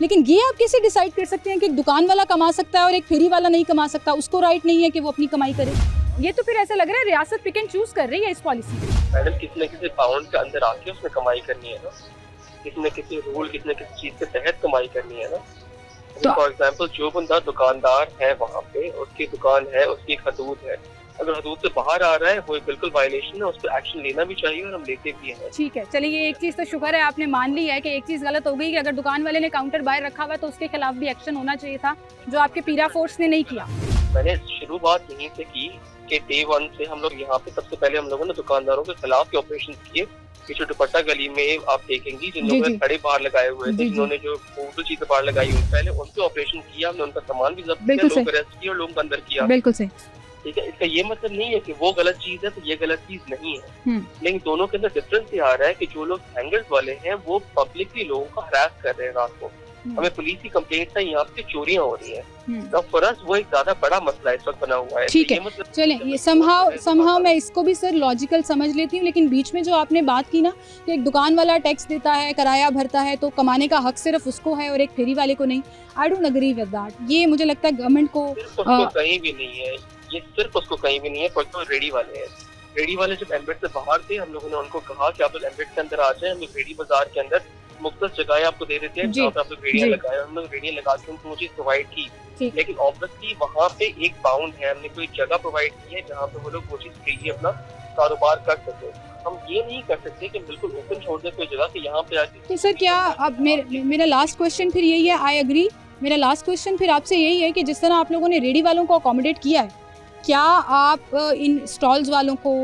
लेकिन ये आप कैसे डिसाइड कर सकते हैं कि एक दुकान वाला कमा सकता है और एक फेरी वाला नहीं कमा सकता? उसको राइट नहीं है कि वो अपनी कमाई करे? ये तो फिर ऐसा लग रहा है रियासत पिक एंड चूज कर रही है इस पॉलिसी में। मैडम किसी न किसी बाउंड के अंदर आके उसमें कमाई करनी है ना, किसी न किसी रूल, किसी न किसी चीज के तहत कमाई करनी है ना। तो फॉर एग्जाम्पल जो बंदा दुकानदार है वहाँ पे, उसकी दुकान है, उसकी एक हदूद है, अगर हदूद से बाहर आ रहा है वो बिल्कुल वायलेशन है, उस पर एक्शन लेना भी चाहिए और हम लेते भी हैं। ठीक है, चलिए ये एक चीज़ तो शुक्र है आपने मान ली है कि एक चीज़ गलत हो गई कि अगर दुकान वाले ने काउंटर बाहर रखा हुआ तो उसके खिलाफ भी एक्शन होना चाहिए था, जो आपके पीरा फोर्स ने नहीं किया। मैंने शुरुआत यहीं से की कि डे 1 से हम लोग यहाँ पे सबसे पहले हम लोगों ने दुकानदारों के खिलाफ के ऑपरेशन किए। पीछे दुपट्टा गली में आप देखेंगी जिन लोगों ने खड़े बाहर लगाए हुए थे, जिन्होंने जो फोटो चीजें बाहर लगाई हुई, पहले उन पे ऑपरेशन किया, हमने उनका सामान भी जब्त किया, लोग अरेस्ट किए और लोगों को अंदर किया। बिल्कुल सही। ठीक है, इसका ये मतलब नहीं है कि वो गलत चीज है तो ये गलत चीज नहीं है, लेकिन दोनों के अंदर डिफरेंस ये आ रहा है कि जो लोग हैंगर्स वाले हैं वो पब्लिकली लोगों को हरास कर रहे हैं रात को। हमें पुलिस की कंप्लेंट है यहाँ पे चोरियां हो रही हैं, तो फॉर अस वो एक ज्यादा बड़ा मसला इस वक्त बना हुआ है। ठीक है, चलें ये समहाउ मैं इसको भी सर लॉजिकल समझ लेती हूँ, लेकिन बीच में जो आपने बात की ना कि एक दुकान वाला टैक्स देता है, किराया भरता है, तो कमाने का हक सिर्फ उसको है और एक फेरी वाले को नहीं। I don't agree with that. ये मुझे लगता है गवर्नमेंट को कहीं भी नहीं है, ये सिर्फ उसको कहीं भी नहीं है। पर रेडी वाले हैं, रेडी वाले जब एम्बेड से बाहर थे हम लोगों ने उनको कहा कि आप लोग एम्बेड के अंदर आ जाए, हम लोग रेडी बाजार के अंदर मुख्तलिफ जगह आपको दे देते हैं जहाँ पे आप लोग रेडियां लगाए। हम लोग रेडियां लगा के उनको वो चीज प्रोवाइड की, लेकिन ऑब्वियसली वहाँ पे एक बाउंड है, हमने कोई जगह प्रोवाइड की है जहाँ पे वो लोग वो चीज फ्रीली अपना कारोबार कर सके। हम ये नहीं कर सकते कि बिल्कुल ओपन छोड़ दे कोई जगह कि यहाँ पे आके। तो सर क्या अब मेरा लास्ट क्वेश्चन फिर यही है, आई एग्री, मेरा लास्ट क्वेश्चन फिर आपसे यही है कि जिस तरह आप लोगों ने रेडी वालों को अकोमोडेट किया है, क्या आप इन स्टॉल्स वालों को,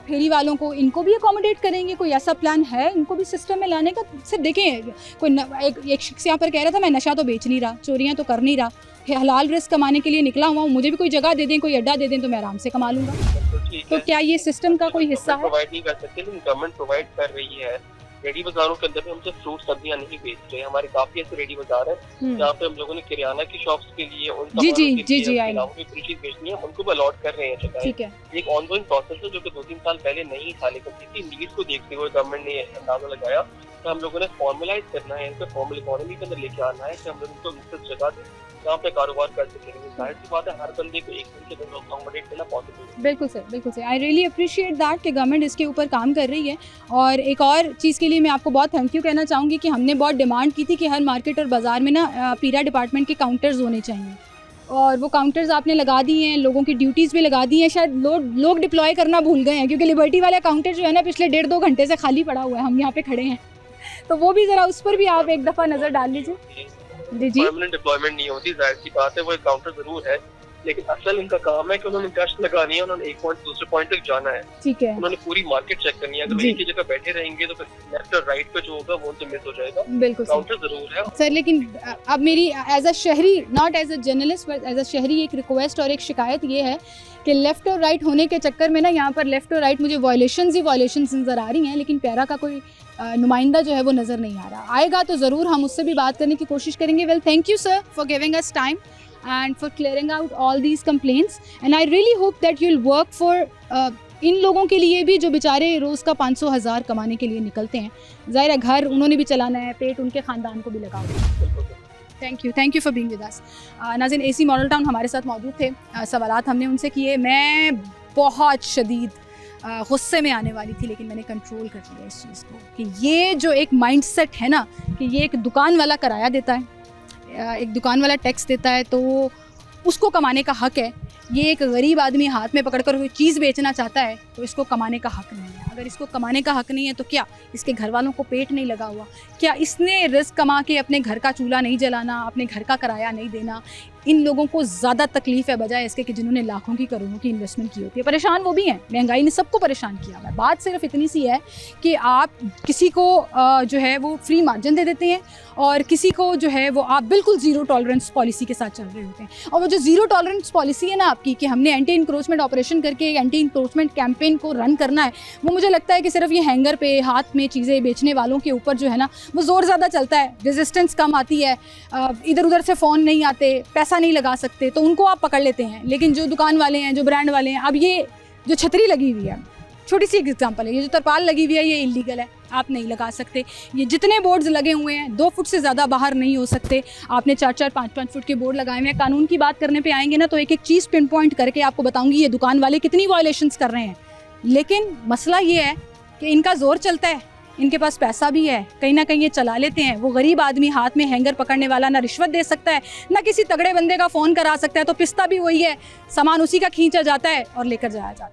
फेरी वालों को, इनको भी अकोमोडेट करेंगे? कोई ऐसा प्लान है इनको भी सिस्टम में लाने का? सर देखें, कोई एक शख्स यहाँ पर कह रहा था मैं नशा तो बेच नहीं रहा, चोरियाँ तो कर नहीं रहा, हलाल रिस्क कमाने के लिए निकला हुआ हूँ, मुझे भी कोई जगह दे दें, कोई अड्डा दे दें तो मैं आराम से कमा लूँगा। तो क्या ये सिस्टम का कोई हिस्सा है? प्रोवाइड नहीं कर सकते, लेकिन गवर्नमेंट प्रोवाइड कर रही है। रेडी बाजारों के अंदर भी हम सिर्फ फ्रूट सब्जियां नहीं बेच रहे, हमारे काफी ऐसे रेडी बाजार है जहाँ पे हम लोगों ने किराना की शॉप्स के लिए कृषि बेचनी है, उनको भी अलॉट कर रहे हैं जगह। ठीक है, एक ऑनगोइंग प्रोसेस है जो कि 2-3 साल पहले नहीं था, लेकिन किसी नीड को देखते हुए गवर्नमेंट ने अंदाजा लगाया तो हम लोगों ने फॉर्मुलाइज करना है, इनको फॉर्मल इकोनॉमी के अंदर लेके आना है कि हम लोग इनको मुख्तलिफ जगह दें जहाँ पे कारोबार कर सकेंगे। जाहिर सी बात है हर बंदे को एक दिन के अंदर अकोमोडेट करना पॉसिबल है। बिल्कुल सर, बिल्कुल sir. I really appreciate that कि गवर्नमेंट इसके ऊपर काम कर रही है। और एक और चीज़ के लिए मैं आपको बहुत थैंक यू कहना चाहूँगी कि हमने बहुत डिमांड की थी कि हर मार्केट और बाज़ार में ना पीरा डिपार्टमेंट के काउंटर्स होने चाहिए, और वो काउंटर्स आपने लगा दिए हैं, लोगों की ड्यूटीज़ भी लगा दी हैं। शायद लोग डिप्लॉय करना भूल गए हैं, क्योंकि लिबर्टी वाला काउंटर जो है ना पिछले 1.5-2 घंटे से खाली पड़ा हुआ है, हम यहाँ पे खड़े हैं, तो वो भी ज़रा उस पर भी आप एक दफ़ा नज़र डाल लीजिए। जी, परमानेंट डिप्लॉयमेंट नहीं होती, जाहिर सी बात है, वो एक काउंटर जरूर है, लेकिन असल इनका काम है कि उन्होंने गश्त लगानी है, उन्होंने एक पॉइंट से दूसरे पॉइंट तक जाना है। ठीक है, उन्होंने पूरी मार्केट चेक करनी है। अगर वो एक ही जगह बैठे रहेंगे तो फिर लेफ्ट और राइट पे जो होगा वो उनसे मिस हो जाएगा। बिल्कुल काउंटर जरूर है सर, लेकिन अब मेरी एज अ शहरी, not as a journalist but as a शहरी, एक रिक्वेस्ट और एक शिकायत ये है कि लेफ़्ट और राइट होने के चक्कर में ना यहाँ पर लेफ़्ट और राइट मुझे वायलेशंस ही वायलेशंस नज़र आ रही हैं, लेकिन प्यारा का कोई नुमाइंदा जो है वो नज़र नहीं आ रहा। आएगा तो ज़रूर हम उससे भी बात करने की कोशिश करेंगे। Well, thank you sir for giving us time and for clearing out all these complaints, and I really hope that you'll work for इन लोगों के लिए भी जो बेचारे रोज़ का 500,000 कमाने के लिए निकलते हैं। ज़ाहिर है घर उन्होंने भी चलाना है, पेट उनके ख़ानदान को भी लगा हुआ है। Thank you for being with us. नाज़रीन, एसी मॉडल टाउन हमारे साथ मौजूद थे, सवालात हमने उनसे किए। मैं बहुत शदीद गुस्से में आने वाली थी, लेकिन मैंने कंट्रोल कर लिया इस चीज़ को कि ये जो एक माइंडसेट है ना कि ये एक दुकान वाला किराया देता है, एक दुकान वाला टैक्स देता है, तो उसको कमाने का हक है। ये एक गरीब आदमी हाथ में पकड़कर कोई चीज़ बेचना चाहता है तो इसको कमाने का हक नहीं है। अगर इसको कमाने का हक नहीं है तो क्या इसके घर वालों को पेट नहीं लगा हुआ? क्या इसने रिस्क कमा के अपने घर का चूल्हा नहीं जलाना, अपने घर का किराया नहीं देना? इन लोगों को ज़्यादा तकलीफ़ है बजाय इसके कि जिन्होंने लाखों की करोड़ों की इन्वेस्टमेंट की होती है। परेशान वो भी हैं, महंगाई ने सबको परेशान किया हुआ है। बात सिर्फ इतनी सी है कि आप किसी को जो है वो फ्री मार्जिन दे देते हैं और किसी को जो है वो आप बिल्कुल ज़ीरो टॉलरेंस पॉलिसी के साथ चल रहे होते हैं। और वो जो ज़ीरो टॉलरेंस पॉलिसी है ना आपकी कि हमने एंटी इंक्रोचमेंट ऑपरेशन करके एक एंटी इंक्रोचमेंट कैंपेन को रन करना है, वो मुझे लगता है कि सिर्फ ये हैंगर पे हाथ में चीज़ें बेचने वालों के ऊपर जो है ना वो ज़ोर ज़्यादा चलता है, रेजिस्टेंस कम आती है, इधर उधर से फ़ोन नहीं आते, पैसा नहीं लगा सकते, तो उनको आप पकड़ लेते हैं। लेकिन जो दुकान वाले हैं, जो ब्रांड वाले हैं, अब ये जो छतरी लगी हुई है, छोटी सी एग्जांपल है, ये जो तरपाल लगी हुई है ये इलीगल है, आप नहीं लगा सकते। ये जितने बोर्ड्स लगे हुए हैं 2 फुट से ज़्यादा बाहर नहीं हो सकते। आपने 4-4, 5-5 फुट के बोर्ड लगाए हुए हैं। कानून की बात करने पे आएंगे ना तो एक एक चीज़ पिन पॉइंट करके आपको बताऊंगी ये दुकान वाले कितनी वायलेशंस कर रहे हैं। लेकिन मसला ये है कि इनका जोर चलता है, इनके पास पैसा भी है, कहीं ना कहीं ये चला लेते हैं। वो गरीब आदमी हाथ में हैंगर पकड़ने वाला ना रिश्वत दे सकता है, ना किसी तगड़े बंदे का फ़ोन करा सकता है, तो पिस्ता भी वही है, सामान उसी का खींचा जाता है और लेकर जाया जाता है।